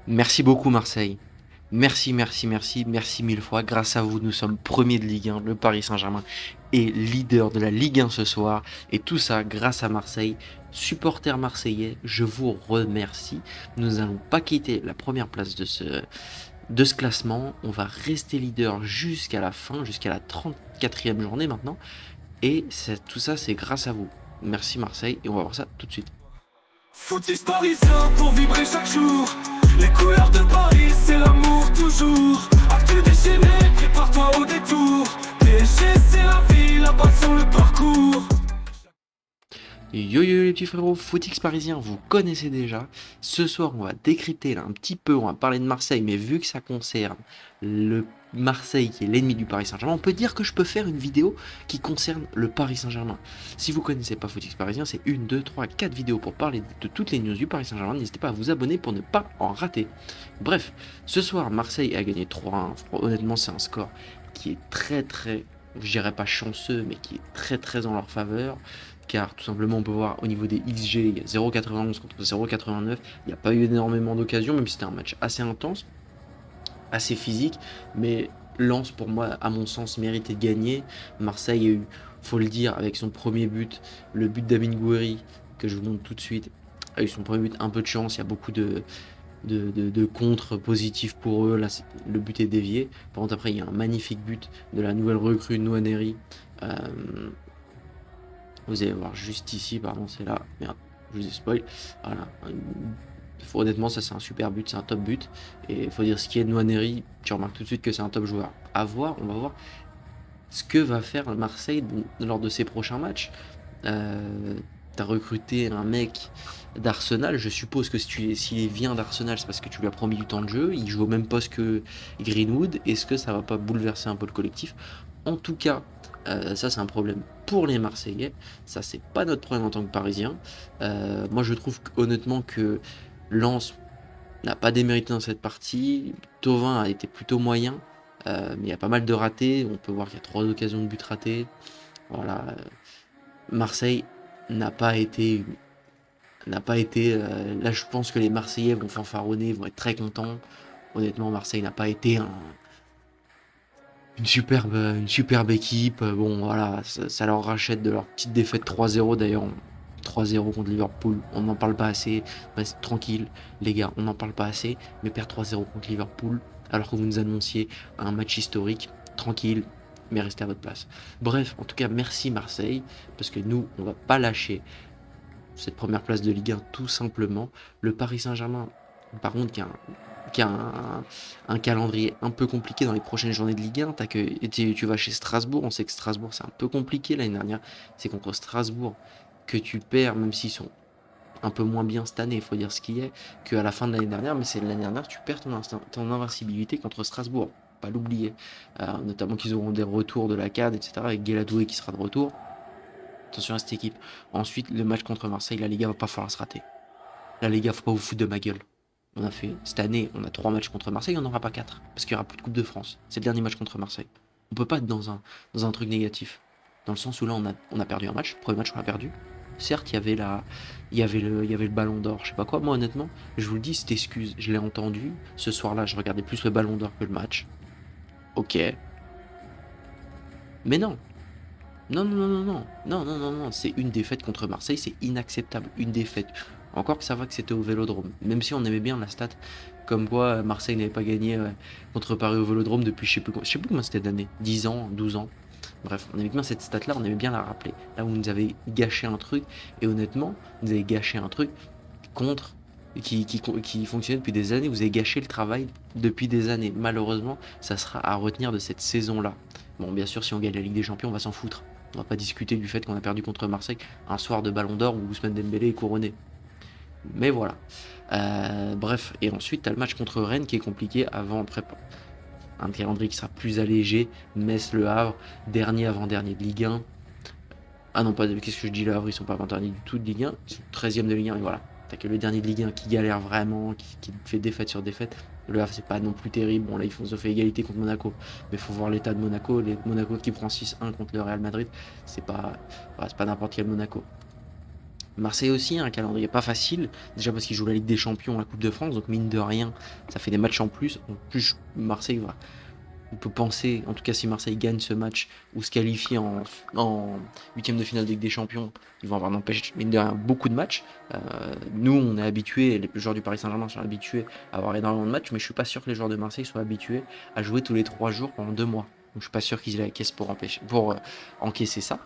Merci beaucoup Marseille. Merci, merci, merci, merci mille fois. Grâce à vous, nous sommes premiers de Ligue 1. Le Paris Saint-Germain est leader de la Ligue 1 ce soir. Et tout ça grâce à Marseille. Supporters marseillais, je vous remercie. Nous n'allons pas quitter la première place de ce classement. On va rester leader jusqu'à la fin, jusqu'à la 34e journée maintenant. Et tout ça, c'est grâce à vous. Merci Marseille. Et on va voir ça tout de suite. Footix parisien pour vibrer chaque jour. Les couleurs de Paris, c'est l'amour toujours. Actu déchaîné, prépare-toi au détour. PSG, c'est la vie, la passion, le parcours. Yo yo les petits frérots, Footix parisien, vous connaissez déjà. Ce soir, on va décrypter là un petit peu, on va parler de Marseille, mais vu que ça concerne le Marseille qui est l'ennemi du Paris Saint-Germain, on peut dire que je peux faire une vidéo qui concerne le Paris Saint-Germain. Si vous connaissez pas Footix parisien, c'est 1, 2, 3, 4 vidéos pour parler de toutes les news du Paris Saint-Germain. N'hésitez pas à vous abonner pour ne pas en rater. Bref, ce soir, Marseille a gagné 3-1. Honnêtement, c'est un score qui est très, je dirais pas chanceux, mais qui est très en leur faveur. Car tout simplement on peut voir au niveau des XG, il y a 0,91 contre 0,89, il n'y a pas eu énormément d'occasions, même si c'était un match assez intense, assez physique, mais Lens pour moi, à mon sens, méritait de gagner. Marseille a eu, faut le dire, avec son premier but, le but d'Amin Gouiri, que je vous montre tout de suite, a eu son premier but, un peu de chance, il y a beaucoup de contre positifs pour eux, là le but est dévié. Par contre après il y a un magnifique but de la nouvelle recrue Nwaneri. Vous allez voir juste ici, pardon, c'est là. Merde, je vous ai spoil. Voilà. Honnêtement, ça c'est un super but, c'est un top but. Et il faut dire ce qui est de Nwaneri, tu remarques tout de suite que c'est un top joueur. À voir, on va voir ce que va faire Marseille lors de ses prochains matchs. T'as recruté un mec d'Arsenal, je suppose que s'il vient d'Arsenal, c'est parce que tu lui as promis du temps de jeu. Il joue au même poste que Greenwood. Est-ce que ça va pas bouleverser un peu le collectif? En tout cas, ça c'est un problème pour les Marseillais. Ça c'est pas notre problème en tant que Parisien. Moi je trouve honnêtement que Lens n'a pas démérité dans cette partie. Thauvin a été plutôt moyen, mais il y a pas mal de ratés. On peut voir qu'il y a 3 occasions de but ratées. Voilà. Marseille n'a pas été là je pense que les Marseillais vont fanfaronner, vont être très contents. Honnêtement, Marseille n'a pas été une superbe équipe. Bon, voilà, ça leur rachète de leur petite défaite 3-0 d'ailleurs. 3-0 contre Liverpool, on n'en parle pas assez. Reste tranquille, les gars, on n'en parle pas assez. Mais perdre 3-0 contre Liverpool, alors que vous nous annonciez un match historique, tranquille, mais restez à votre place. Bref, en tout cas, merci Marseille, parce que nous, on va pas lâcher cette première place de Ligue 1 tout simplement. Le Paris Saint-Germain, par contre, qui a un calendrier un peu compliqué dans les prochaines journées de Ligue 1. Tu vas chez Strasbourg, on sait que Strasbourg c'est un peu compliqué l'année dernière. C'est contre Strasbourg que tu perds, même s'ils sont un peu moins bien cette année, il faut dire ce qui est, qu'à la fin de l'année dernière. Mais c'est l'année dernière, tu perds ton invincibilité contre Strasbourg. Pas l'oublier. Notamment qu'ils auront des retours de la CAN, etc. Avec Guéladoué qui sera de retour. Attention à cette équipe. Ensuite, le match contre Marseille, la Liga va pas falloir se rater. La Liga, faut pas vous foutre de ma gueule. Cette année, on a 3 matchs contre Marseille, on n'en aura pas 4. Parce qu'il n'y aura plus de Coupe de France. C'est le dernier match contre Marseille. On peut pas être dans un truc négatif. Dans le sens où là, on a perdu un match. Le premier match, on l'a perdu. Certes, il y avait le ballon d'or, je sais pas quoi. Moi, honnêtement, je vous le dis, cette excuse, je l'ai entendu. Ce soir-là, je regardais plus le ballon d'or que le match. Ok. Mais non. Non, non, non, non, non, non, non, non, non, c'est une défaite contre Marseille, c'est inacceptable, une défaite. Encore que ça va que c'était au Vélodrome, même si on aimait bien la stat, comme quoi Marseille n'avait pas gagné contre Paris au Vélodrome depuis je sais plus combien c'était d'années, 10 ans, 12 ans. Bref, on aimait bien cette stat-là, on aimait bien la rappeler. Là où vous nous avez gâché un truc, et honnêtement, vous avez gâché un truc contre qui fonctionnait depuis des années. Vous avez gâché le travail depuis des années. Malheureusement, ça sera à retenir de cette saison-là. Bon, bien sûr, si on gagne la Ligue des Champions, on va s'en foutre. On va pas discuter du fait qu'on a perdu contre Marseille un soir de Ballon d'Or où Ousmane Dembélé est couronné. Mais voilà. Bref, et ensuite, tu as le match contre Rennes qui est compliqué avant prépa. Un calendrier qui sera plus allégé. Metz, Le Havre, dernier avant-dernier de Ligue 1. Ah non, pas qu'est-ce que je dis, Le Havre, ils sont pas avant-dernier du tout de Ligue 1. Ils sont 13e de Ligue 1, et voilà. T'as que le dernier de Ligue 1 qui galère vraiment, qui fait défaite sur défaite. Le Havre, c'est pas non plus terrible. Bon, là, ils ont fait égalité contre Monaco. Mais il faut voir l'état de Monaco. Monaco qui prend 6-1 contre le Real Madrid, c'est pas n'importe quel Monaco. Marseille aussi, un calendrier pas facile, déjà parce qu'ils jouent la Ligue des Champions, la Coupe de France, donc mine de rien, ça fait des matchs en plus. En plus, Marseille va. On peut penser, en tout cas si Marseille gagne ce match ou se qualifie en huitième de finale de Ligue des Champions, ils vont avoir n'empêche mine de rien beaucoup de matchs. Nous on est habitués, les joueurs du Paris Saint-Germain sont habitués à avoir énormément de matchs, mais je suis pas sûr que les joueurs de Marseille soient habitués à jouer tous les 3 jours pendant 2 mois. Donc je suis pas sûr qu'ils aient la caisse pour encaisser ça.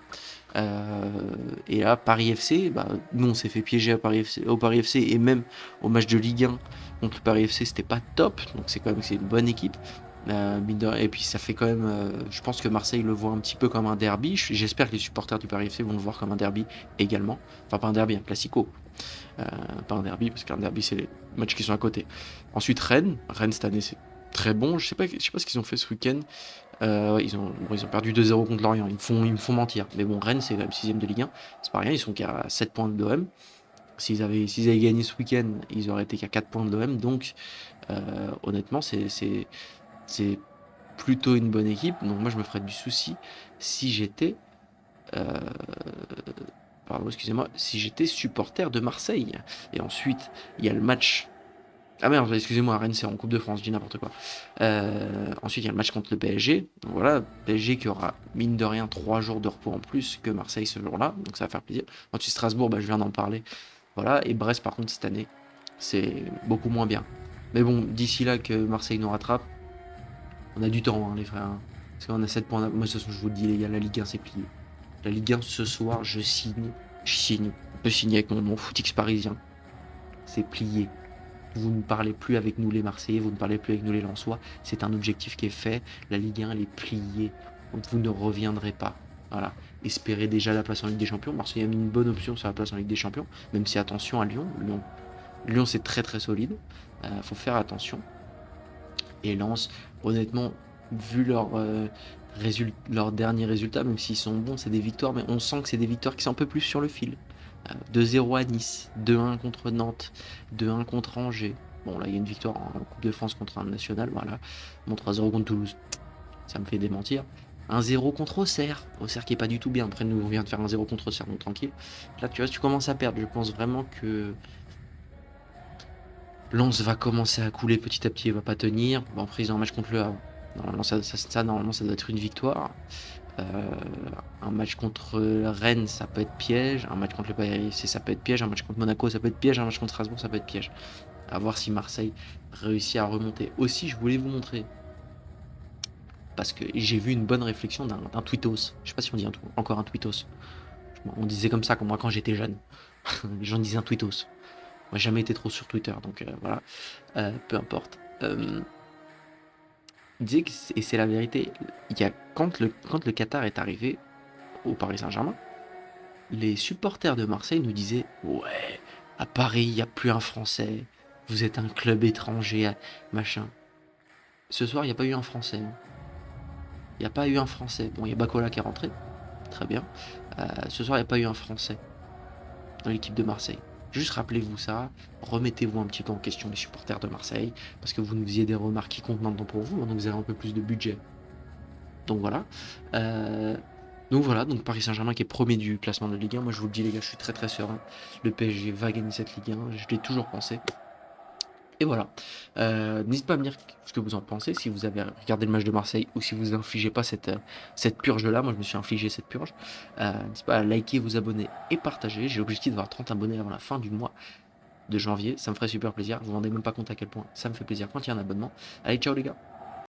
Et là Paris FC, bah, nous on s'est fait piéger au Paris FC et même au match de Ligue 1 contre le Paris FC c'était pas top, donc c'est une bonne équipe. Et puis ça fait quand même, je pense que Marseille le voit un petit peu comme un derby. J'espère que les supporters du Paris FC vont le voir comme un derby également. Enfin pas un derby, un classico. Pas un derby parce qu'un derby c'est les matchs qui sont à côté. Ensuite Rennes cette année c'est très bon. Je sais pas ce qu'ils ont fait ce week-end. Ils ont perdu 2-0 contre Lorient. Ils me font mentir. Mais bon, Rennes c'est quand même 6ème de Ligue 1. C'est pas rien, ils sont qu'à 7 points de l'OM. S'ils avaient gagné ce week-end, ils auraient été qu'à 4 points de l'OM. Donc honnêtement c'est plutôt une bonne équipe. Donc moi je me ferais du souci si j'étais si j'étais supporter de Marseille. Et ensuite il y a le match. Ah merde, excusez-moi, Rennes c'est en Coupe de France, je dis n'importe quoi. Ensuite il y a le match contre le PSG. Donc voilà, PSG qui aura mine de rien 3 jours de repos en plus que Marseille ce jour-là, donc ça va faire plaisir. Ensuite Strasbourg, je viens d'en parler. Voilà, et Brest par contre cette année c'est beaucoup moins bien. Mais bon, d'ici là que Marseille nous rattrape, on a du temps, hein, les frères. Parce qu'on a 7 points. Moi, de toute façon, je vous le dis, les gars, la Ligue 1, c'est plié. La Ligue 1, ce soir, je signe. On peut signer avec mon footix parisien. C'est plié. Vous ne parlez plus avec nous, les Marseillais. Vous ne parlez plus avec nous, les Lensois. C'est un objectif qui est fait. La Ligue 1, elle est pliée. Donc, vous ne reviendrez pas. Voilà. Espérez déjà la place en Ligue des Champions. Marseille a mis une bonne option sur la place en Ligue des Champions. Même si, attention à Lyon. Lyon c'est très très solide. Faut faire attention. Et Lens, honnêtement, vu leurs derniers résultats, même s'ils sont bons, c'est des victoires, mais on sent que c'est des victoires qui sont un peu plus sur le fil. 2-0 à Nice, 2-1 contre Nantes, 2-1 contre Angers. Bon, là, il y a une victoire en Coupe de France contre un national, voilà. Bon, 3-0 contre Toulouse, ça me fait démentir. 1-0 contre Auxerre qui est pas du tout bien. Après, nous, on vient de faire 1-0 contre Auxerre, donc tranquille. Là, tu vois, tu commences à perdre. Je pense vraiment que Lens va commencer à couler petit à petit, il va pas tenir. Bon, après, ils ont un match contre le Havre. Normalement, ça doit être une victoire. Un match contre Rennes, ça peut être piège. Un match contre le Paris, ça peut être piège. Un match contre Monaco, ça peut être piège. Un match contre Strasbourg, ça peut être piège. À voir si Marseille réussit à remonter. Aussi, je voulais vous montrer, parce que j'ai vu une bonne réflexion d'un tweetos. Je sais pas si on dit encore un tweetos. On disait comme ça, comme moi quand j'étais jeune. Les gens disaient un tweetos. Moi, j'ai jamais été trop sur Twitter, donc voilà. Peu importe. Il disait et c'est la vérité, quand le Qatar est arrivé au Paris Saint-Germain, les supporters de Marseille nous disaient « Ouais, à Paris, il n'y a plus un Français. Vous êtes un club étranger, machin. » Ce soir, il n'y a pas eu un Français. Il n'y a pas eu un Français. Bon, il y a Bacola qui est rentré. Très bien. Ce soir, il n'y a pas eu un Français dans l'équipe de Marseille. Juste rappelez-vous ça, remettez-vous un petit peu en question les supporters de Marseille, parce que vous nous faisiez des remarques qui comptent maintenant pour vous, maintenant que vous avez un peu plus de budget. Donc voilà. Donc Paris Saint-Germain qui est premier du classement de Ligue 1. Moi je vous le dis les gars, je suis très très serein. Le PSG va gagner cette Ligue 1, je l'ai toujours pensé. Et voilà. N'hésitez pas à me dire ce que vous en pensez, si vous avez regardé le match de Marseille ou si vous infligez pas cette purge-là. Moi, je me suis infligé cette purge. N'hésitez pas à liker, vous abonner et partager. J'ai l'objectif d'avoir 30 abonnés avant la fin du mois de janvier. Ça me ferait super plaisir. Vous vous rendez même pas compte à quel point ça me fait plaisir quand il y a un abonnement. Allez, ciao les gars.